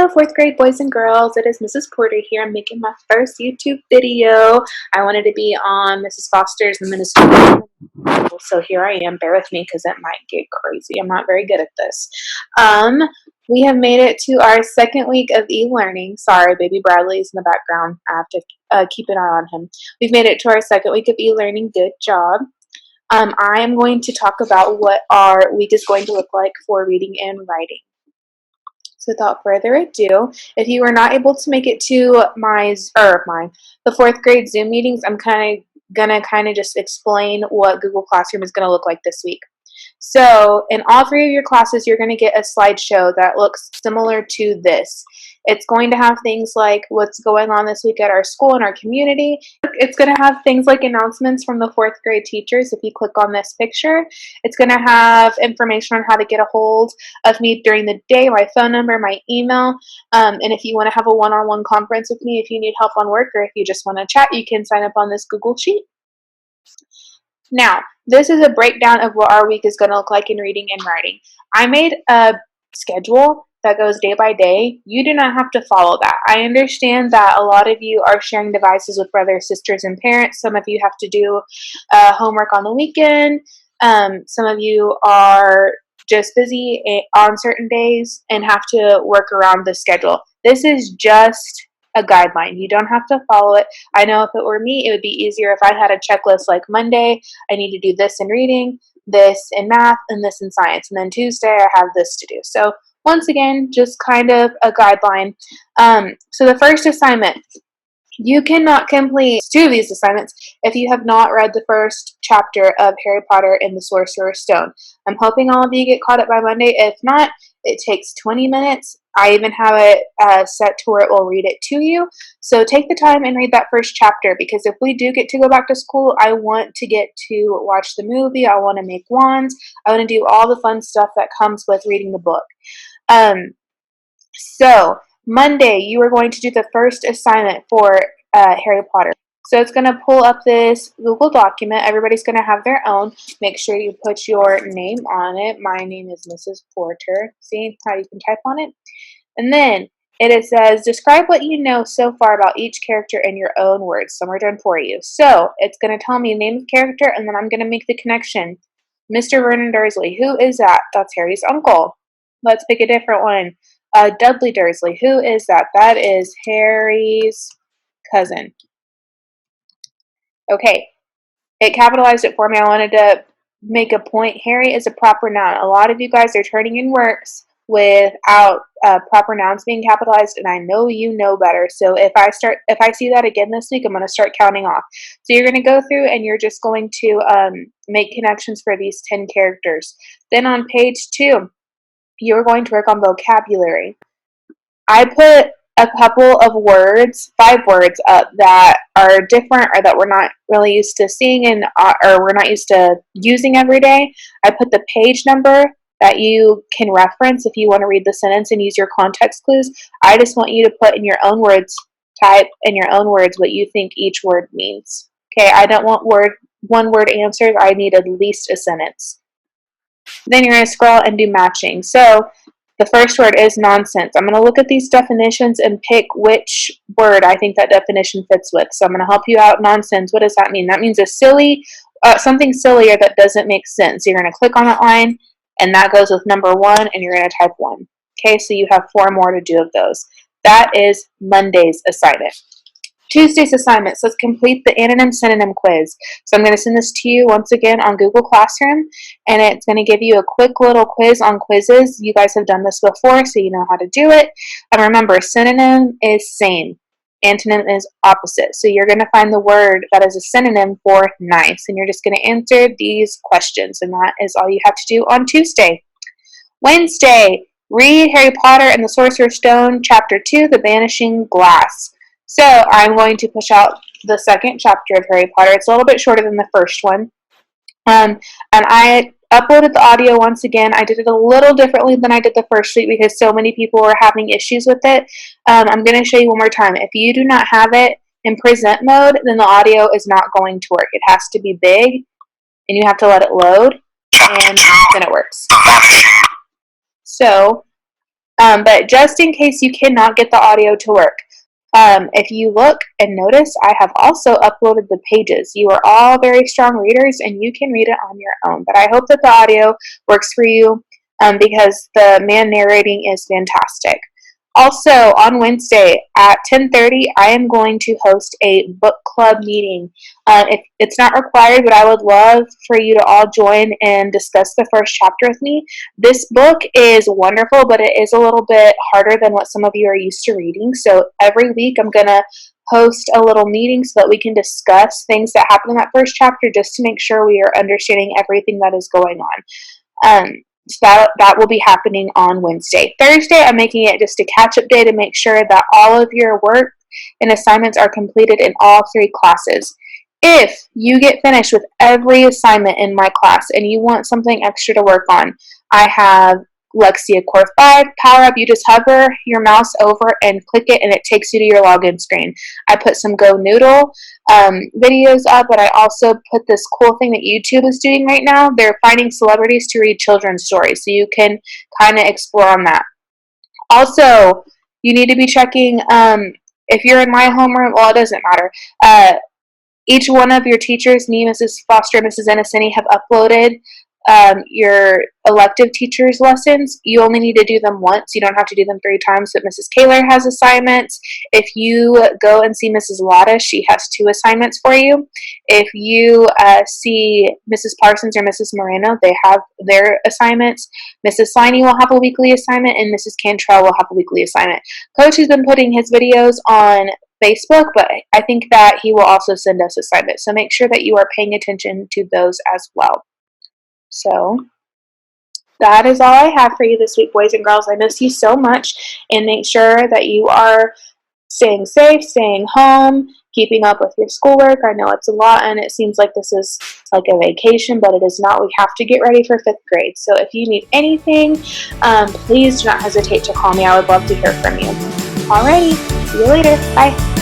Hello, fourth grade boys and girls. It is Mrs. Porter here. I'm making my first YouTube video. I wanted to be on Mrs. Foster's Minnesota. So here I am. Bear with me because it might get crazy. I'm not very good at this. We have made it to our second week of e-learning. Sorry, baby Bradley's in the background. I have to keep an eye on him. We've made it to our second week of e-learning. Good job. I am going to talk about what our week is going to look like for reading and writing. So without further ado, if you were not able to make it to the fourth grade Zoom meetings, I'm gonna just explain what Google Classroom is gonna look like this week. So in all three of your classes, you're gonna get a slideshow that looks similar to this. It's going to have things like what's going on this week at our school and our community. It's going to have things like announcements from the fourth grade teachers. If you click on this picture, it's going to have information on how to get a hold of me during the day, my phone number, my email. And if you want to have a one-on-one conference with me, if you need help on work, or if you just want to chat, you can sign up on this Google Sheet. Now, this is a breakdown of what our week is going to look like in reading and writing. I made a schedule that goes day by day. You do not have to follow that. I understand that a lot of you are sharing devices with brothers, sisters, and parents. Some of you have to do homework on the weekend. Some of you are just busy on certain days and have to work around the schedule. This is just a guideline. You don't have to follow it. I know if it were me, it would be easier if I had a checklist like Monday, I need to do this in reading, this in math, and this in science. And then Tuesday, I have this to do. So once again, just kind of a guideline. So the first assignment, you cannot complete two of these assignments if you have not read the first chapter of Harry Potter and the Sorcerer's Stone. I'm hoping all of you get caught up by Monday. If not, it takes 20 minutes. I even have it set to where it will read it to you. So take the time and read that first chapter, because if we do get to go back to school, I want to get to watch the movie. I want to make wands. I want to do all the fun stuff that comes with reading the book. So Monday, you are going to do the first assignment for Harry Potter. So it's going to pull up this Google document. Everybody's going to have their own. Make sure you put your name on it. My name is Mrs. Porter. See how you can type on it? And then it says, describe what you know so far about each character in your own words. Some are done for you. So it's going to tell me name of character, and then I'm going to make the connection. Mr. Vernon Dursley, who is that? That's Harry's uncle. Let's pick a different one. Dudley Dursley, who is that? That is Harry's cousin. Okay, it capitalized it for me. I wanted to make a point. Harry is a proper noun. A lot of you guys are turning in works without proper nouns being capitalized, and I know you know better. So if I see that again this week, I'm going to start counting off. So you're going to go through and you're just going to make connections for these 10 characters. Then on page 2, you're going to work on vocabulary. I put a couple of words, 5 words up that are different or that we're not really used to seeing and or we're not used to using every day. I put the page number that you can reference if you want to read the sentence and use your context clues. I just want you to put in your own words, type in your own words what you think each word means. Okay, I don't want one word answers. I need at least a sentence. Then you're going to scroll and do matching. So the first word is nonsense. I'm going to look at these definitions and pick which word I think that definition fits with. So I'm going to help you out. Nonsense, what does that mean? That means something sillier that doesn't make sense. You're going to click on that line, and that goes with number 1, and you're going to type 1. Okay, so you have 4 more to do of those. That is Monday's assignment. Tuesday's assignment, so let's complete the anonym synonym quiz. So I'm going to send this to you once again on Google Classroom, and it's going to give you a quick little quiz on quizzes. You guys have done this before, so you know how to do it. And remember, synonym is same. Antonym is opposite. So you're going to find the word that is a synonym for nice, and you're just going to answer these questions, and that is all you have to do on Tuesday. Wednesday, read Harry Potter and the Sorcerer's Stone, Chapter 2, The Vanishing Glass. So I'm going to push out the second chapter of Harry Potter. It's a little bit shorter than the first one. And I uploaded the audio once again. I did it a little differently than I did the first week because so many people were having issues with it. I'm going to show you one more time. If you do not have it in present mode, then the audio is not going to work. It has to be big, and you have to let it load, and then it works. So But just in case you cannot get the audio to work, if you look and notice, I have also uploaded the pages. You are all very strong readers and you can read it on your own. But I hope that the audio works for you because the man narrating is fantastic. Also, on Wednesday at 10:30, I am going to host a book club meeting. It's not required, but I would love for you to all join and discuss the first chapter with me. This book is wonderful, but it is a little bit harder than what some of you are used to reading. So every week, I'm going to host a little meeting so that we can discuss things that happen in that first chapter just to make sure we are understanding everything that is going on. So that will be happening on Wednesday. Thursday, I'm making it just a catch-up day to make sure that all of your work and assignments are completed in all 3 classes. If you get finished with every assignment in my class and you want something extra to work on, I have Lexia Core 5 Power Up. You just hover your mouse over and click it and it takes you to your login screen. I put some Go Noodle videos up, but I also put this cool thing that YouTube is doing right now. They're finding celebrities to read children's stories, so you can kind of explore on that. Also, you need to be checking, if you're in my homeroom, well, it doesn't matter. Each one of your teachers, me, Mrs. Foster, Mrs. Enesini, have uploaded your elective teachers' lessons. You only need to do them once. You don't have to do them 3 times, but Mrs. Kaler has assignments. If you go and see Mrs. Lotta, she has 2 assignments for you. If you see Mrs. Parsons or Mrs. Moreno, they have their assignments. Mrs. Sliney will have a weekly assignment, and Mrs. Cantrell will have a weekly assignment. Coach has been putting his videos on Facebook, but I think that he will also send us assignments. So make sure that you are paying attention to those as well. So that is all I have for you this week, boys and girls. I miss you so much, and make sure that you are staying safe, staying home, keeping up with your schoolwork. I know it's a lot, and it seems like this is like a vacation, but it is not. We have to get ready for 5th grade. So if you need anything, please do not hesitate to call me. I would love to hear from you. Alrighty, see you later. Bye.